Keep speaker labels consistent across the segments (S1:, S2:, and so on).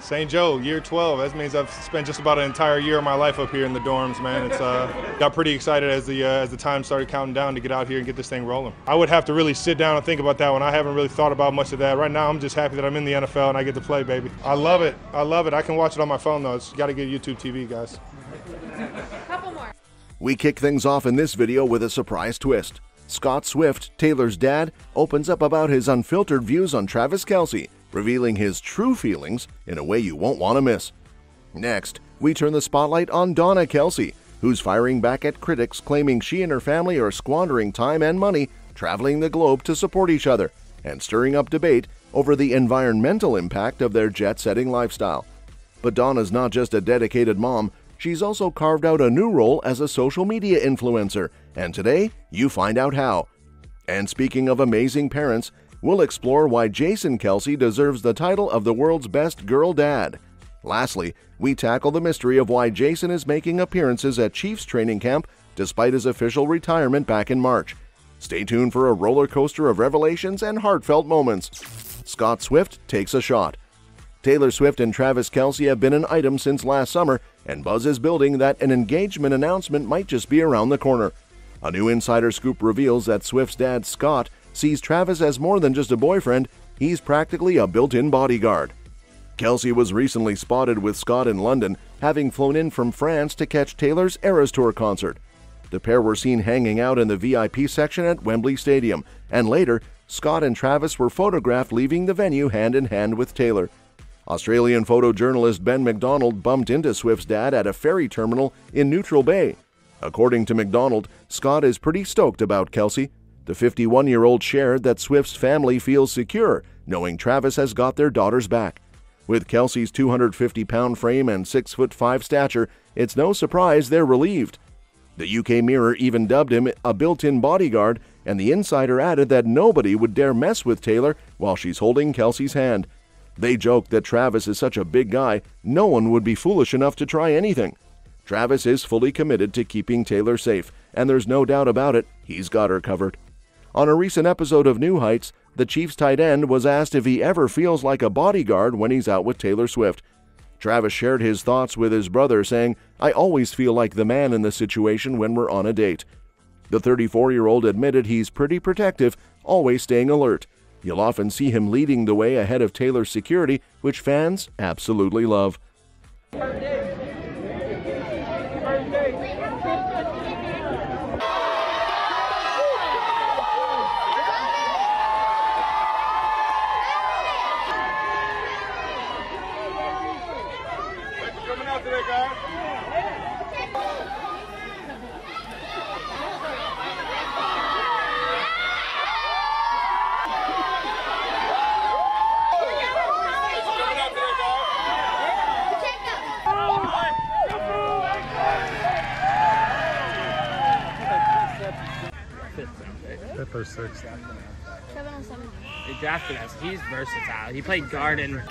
S1: St. Joe, year 12. That means I've spent just about an entire year of my life up here in the dorms, man. It's got pretty excited as the time started counting down to get out here and get this thing rolling. I would have to really sit down and think about that one. I haven't really thought about much of that. Right now, I'm just happy that I'm in the NFL and I get to play, baby. I love it. I love it. I can watch it on my phone, though. It's got to get YouTube TV, guys.
S2: Couple more.
S3: We kick things off in this video with a surprise twist. Scott Swift, Taylor's dad, opens up about his unfiltered views on Travis Kelce, revealing his true feelings in a way you won't want to miss. Next, we turn the spotlight on Donna Kelce, who's firing back at critics claiming she and her family are squandering time and money traveling the globe to support each other, and stirring up debate over the environmental impact of their jet-setting lifestyle. But Donna's not just a dedicated mom, she's also carved out a new role as a social media influencer, and today you find out how. And speaking of amazing parents, we'll explore why Jason Kelce deserves the title of the world's best girl dad. Lastly, we tackle the mystery of why Jason is making appearances at Chiefs training camp despite his official retirement back in March. Stay tuned for a roller coaster of revelations and heartfelt moments. Scott Swift takes a shot. Taylor Swift and Travis Kelce have been an item since last summer, and buzz is building that an engagement announcement might just be around the corner. A new insider scoop reveals that Swift's dad, Scott, sees Travis as more than just a boyfriend. He's practically a built-in bodyguard. Kelce was recently spotted with Scott in London, having flown in from France to catch Taylor's Eras Tour concert. The pair were seen hanging out in the VIP section at Wembley Stadium, and later, Scott and Travis were photographed leaving the venue hand in hand with Taylor. Australian photojournalist Ben McDonald bumped into Swift's dad at a ferry terminal in Neutral Bay. According to McDonald, Scott is pretty stoked about Kelce. The 51-year-old shared that Swift's family feels secure, knowing Travis has got their daughters back. With Kelce's 250-pound frame and 6'5" stature, it's no surprise they're relieved. The UK Mirror even dubbed him a built-in bodyguard, and the insider added that nobody would dare mess with Taylor while she's holding Kelce's hand. They joked that Travis is such a big guy, no one would be foolish enough to try anything. Travis is fully committed to keeping Taylor safe, and there's no doubt about it, he's got her covered. On a recent episode of New Heights, the Chiefs tight end was asked if he ever feels like a bodyguard when he's out with Taylor Swift. Travis shared his thoughts with his brother, saying, "I always feel like the man in the situation when we're on a date." The 34-year-old admitted he's pretty protective, always staying alert. You'll often see him leading the way ahead of Taylor's security, which fans absolutely love.
S1: Coming out today, guys. Fifth or sixth.
S2: 707.
S4: They drafted us. He's versatile. He played guard and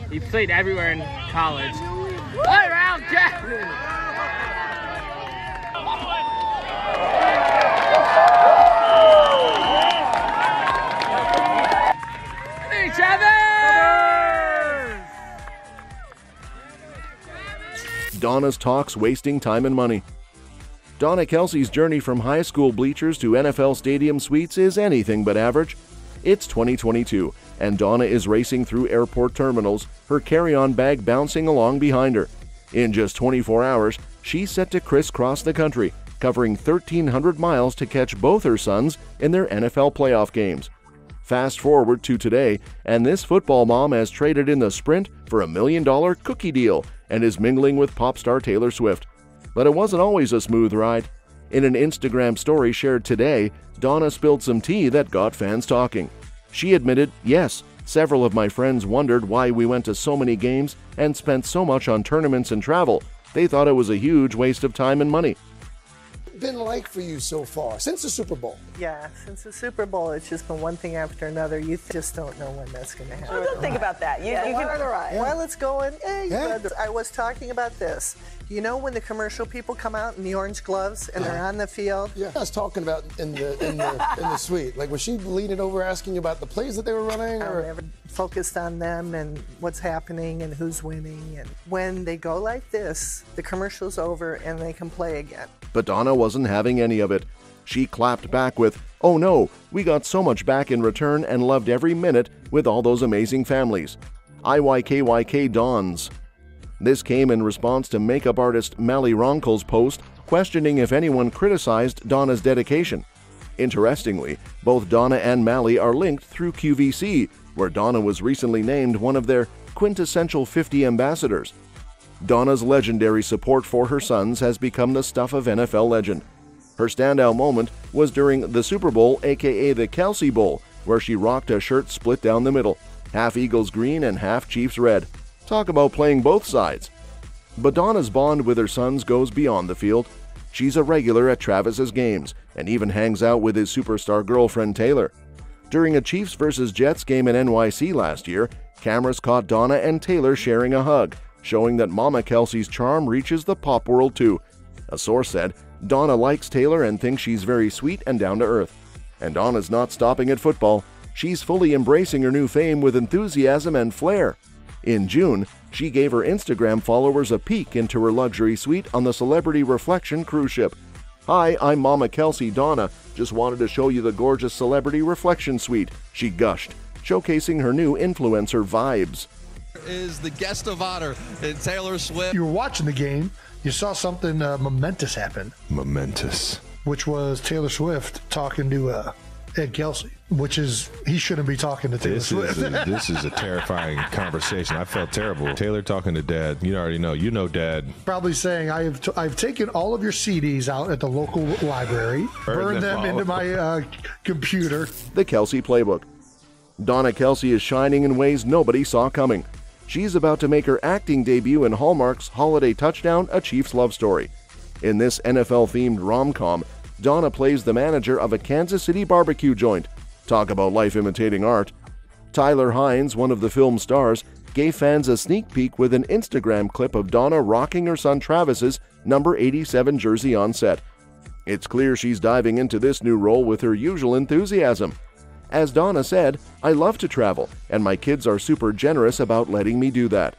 S4: he played everywhere in college. Play around, Jack! Each other!
S3: Donna's talks wasting time and money. Donna Kelce's journey from high school bleachers to NFL stadium suites is anything but average. It's 2022, and Donna is racing through airport terminals, her carry-on bag bouncing along behind her. In just 24 hours, she's set to crisscross the country, covering 1,300 miles to catch both her sons in their NFL playoff games. Fast forward to today, and this football mom has traded in the Sprint for $1 million cookie deal and is mingling with pop star Taylor Swift. But it wasn't always a smooth ride. In an Instagram story shared today, Donna spilled some tea that got fans talking. She admitted, "Yes, several of my friends wondered why we went to so many games and spent so much on tournaments and travel. They thought it was a huge waste of time and money."
S5: been like for you so far since the Super Bowl?
S6: Yeah, since the Super Bowl, it's just been one thing after another. You just don't know when that's going to happen.
S7: Well, don't think about that. You can learn the ride.
S6: While it's going, hey,
S5: Yeah.
S6: I was talking about this. You know when the commercial people come out in the orange gloves and they're on the field?
S5: Yeah, I was talking about in the suite. Like, was she leaning over asking you about the plays that they were running?
S6: I'm
S5: Or?
S6: never focused on them and what's happening and who's winning. And when they go like this, the commercial's over and they can play again.
S3: But Donna wasn't having any of it. She clapped back with, "Oh no, we got so much back in return and loved every minute with all those amazing families. IYKYK Dons." This came in response to makeup artist Mally Ronkel's post questioning if anyone criticized Donna's dedication. Interestingly, both Donna and Mally are linked through QVC, where Donna was recently named one of their quintessential 50 ambassadors. Donna's legendary support for her sons has become the stuff of NFL legend. Her standout moment was during the Super Bowl, aka the Kelce Bowl, where she rocked a shirt split down the middle, half Eagles green and half Chiefs red. Talk about playing both sides. But Donna's bond with her sons goes beyond the field. She's a regular at Travis's games and even hangs out with his superstar girlfriend Taylor. During a Chiefs vs. Jets game in NYC last year, cameras caught Donna and Taylor sharing a hug, showing that Mama Kelce's charm reaches the pop world too. A source said, Donna likes Taylor and thinks she's very sweet and down to earth. And Donna's not stopping at football. She's fully embracing her new fame with enthusiasm and flair. In June, she gave her Instagram followers a peek into her luxury suite on the Celebrity Reflection cruise ship. "Hi, I'm Mama Kelce, Donna. Just wanted to show you the gorgeous Celebrity Reflection suite," she gushed, showcasing her new influencer vibes.
S8: Is the guest of honor in Taylor Swift.
S9: You were watching the game, you saw something momentous happen.
S10: Momentous.
S9: Which was Taylor Swift talking to Ed Kelce, which is, he shouldn't be talking to Taylor Swift.
S10: This is a terrifying conversation. I felt terrible. Taylor talking to Dad. You already know. You know Dad.
S9: Probably saying, I've taken all of your CDs out at the local library, burned them into my computer.
S3: The Kelce Playbook. Donna Kelce is shining in ways nobody saw coming. She's about to make her acting debut in Hallmark's holiday touchdown, A Chief's Love Story. In this NFL-themed rom-com, Donna plays the manager of a Kansas City barbecue joint. Talk about life imitating art. Tyler Hines, one of the film's stars, gave fans a sneak peek with an Instagram clip of Donna rocking her son Travis's number 87 jersey on set. It's clear she's diving into this new role with her usual enthusiasm. As Donna said, "I love to travel, and my kids are super generous about letting me do that."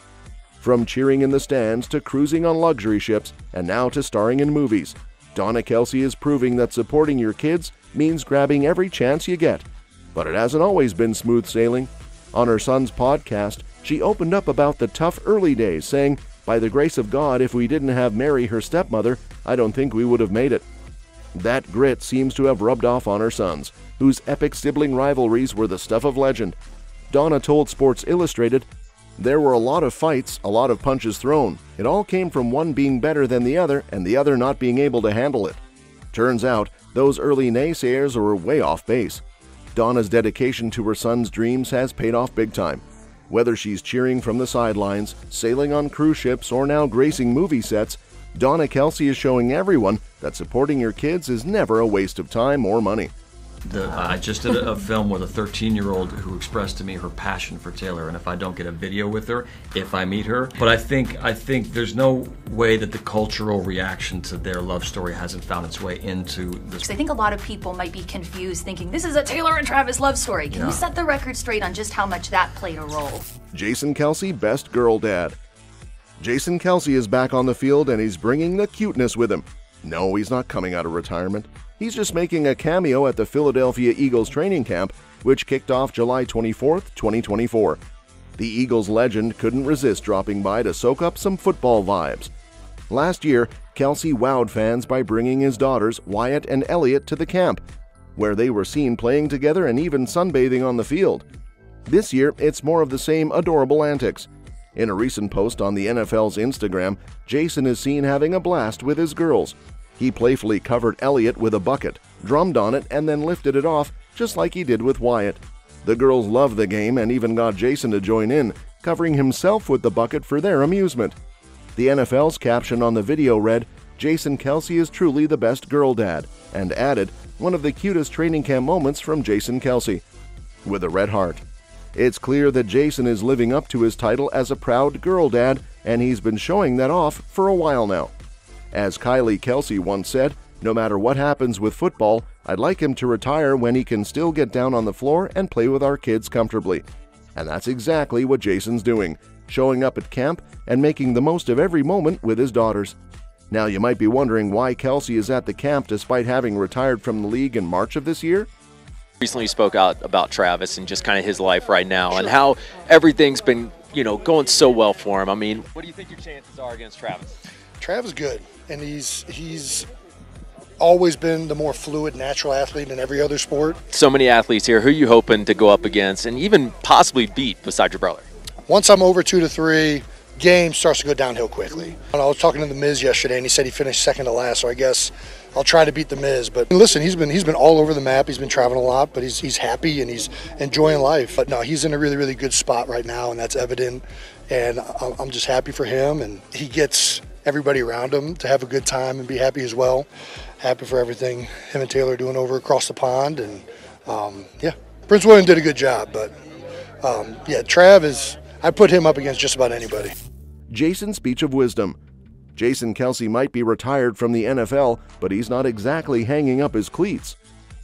S3: From cheering in the stands to cruising on luxury ships, and now to starring in movies, Donna Kelce is proving that supporting your kids means grabbing every chance you get. But it hasn't always been smooth sailing. On her son's podcast, she opened up about the tough early days, saying, "By the grace of God, if we didn't have Mary, her stepmother, I don't think we would have made it." That grit seems to have rubbed off on her sons, whose epic sibling rivalries were the stuff of legend. Donna told Sports Illustrated, "There were a lot of fights, a lot of punches thrown. It all came from one being better than the other and the other not being able to handle it. Turns out, those early naysayers were way off base." Donna's dedication to her son's dreams has paid off big time. Whether she's cheering from the sidelines, sailing on cruise ships, or now gracing movie sets, Donna Kelce is showing everyone that supporting your kids is never a waste of time or money.
S11: I just did a film with a 13-year-old who expressed to me her passion for Taylor, and if I don't get a video with her, if I meet her, but I think there's no way that the cultural reaction to their love story hasn't found its way into this.
S12: I think a lot of people might be confused thinking this is a Taylor and Travis love story. Can you set the record straight on just how much that played a role?
S3: Jason Kelce, best girl dad. Jason Kelce is back on the field and he's bringing the cuteness with him. No, he's not coming out of retirement. He's just making a cameo at the Philadelphia Eagles training camp, which kicked off July 24th, 2024. The Eagles legend couldn't resist dropping by to soak up some football vibes. Last year, Kelce wowed fans by bringing his daughters, Wyatt and Elliot, to the camp, where they were seen playing together and even sunbathing on the field. This year, it's more of the same adorable antics. In a recent post on the NFL's Instagram, Jason is seen having a blast with his girls. He playfully covered Elliot with a bucket, drummed on it, and then lifted it off, just like he did with Wyatt. The girls loved the game and even got Jason to join in, covering himself with the bucket for their amusement. The NFL's caption on the video read, Jason Kelce is truly the best girl dad, and added, one of the cutest training camp moments from Jason Kelce, with a red heart. It's clear that Jason is living up to his title as a proud girl dad, and he's been showing that off for a while now. As Kylie Kelce once said, no matter what happens with football, I'd like him to retire when he can still get down on the floor and play with our kids comfortably. And that's exactly what Jason's doing, showing up at camp and making the most of every moment with his daughters. Now you might be wondering why Kelce is at the camp despite having retired from the league in March of this year.
S13: Recently spoke out about Travis and just kind of his life right now and how everything's been, going so well for him. I mean, what do you think your chances are against Travis?
S5: Travis is good, and he's always been the more fluid, natural athlete in every other sport.
S13: So many athletes here. Who are you hoping to go up against and even possibly beat beside your brother?
S5: Once I'm over 2 to 3, game starts to go downhill quickly. And I was talking to The Miz yesterday, and he said he finished second to last, so I guess I'll try to beat The Miz. But listen, he's been all over the map. He's been traveling a lot, but he's happy and he's enjoying life. But no, he's in a really, really good spot right now, and that's evident. And I'm just happy for him, and he gets everybody around him to have a good time and be happy as well. Happy for everything him and Taylor are doing over across the pond. And yeah, Prince William did a good job, but yeah, Trav I put him up against just about anybody.
S3: Jason's speech of wisdom. Jason Kelce might be retired from the NFL, but he's not exactly hanging up his cleats.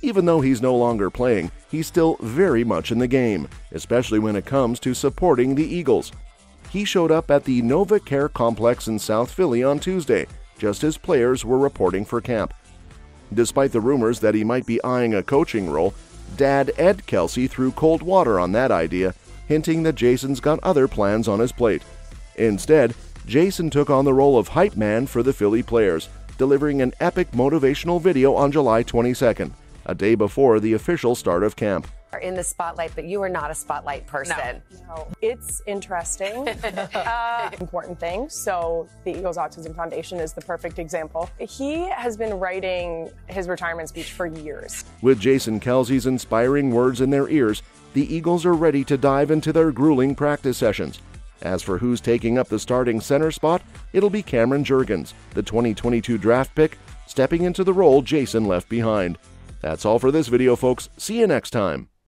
S3: Even though he's no longer playing, he's still very much in the game, especially when it comes to supporting the Eagles. He showed up at the Nova Care Complex in South Philly on Tuesday, just as players were reporting for camp. Despite the rumors that he might be eyeing a coaching role, Dad Ed Kelce threw cold water on that idea, hinting that Jason's got other plans on his plate. Instead, Jason took on the role of hype man for the Philly players, delivering an epic motivational video on July 22nd, a day before the official start of camp.
S7: In the spotlight, but you are not a spotlight person.
S14: No. It's interesting. Important thing. So the Eagles Autism Foundation is the perfect example. He has been writing his retirement speech for years.
S3: With Jason Kelce's inspiring words in their ears, the Eagles are ready to dive into their grueling practice sessions. As for who's taking up the starting center spot, it'll be Cameron Jurgens, the 2022 draft pick, stepping into the role Jason left behind. That's all for this video, folks. See you next time.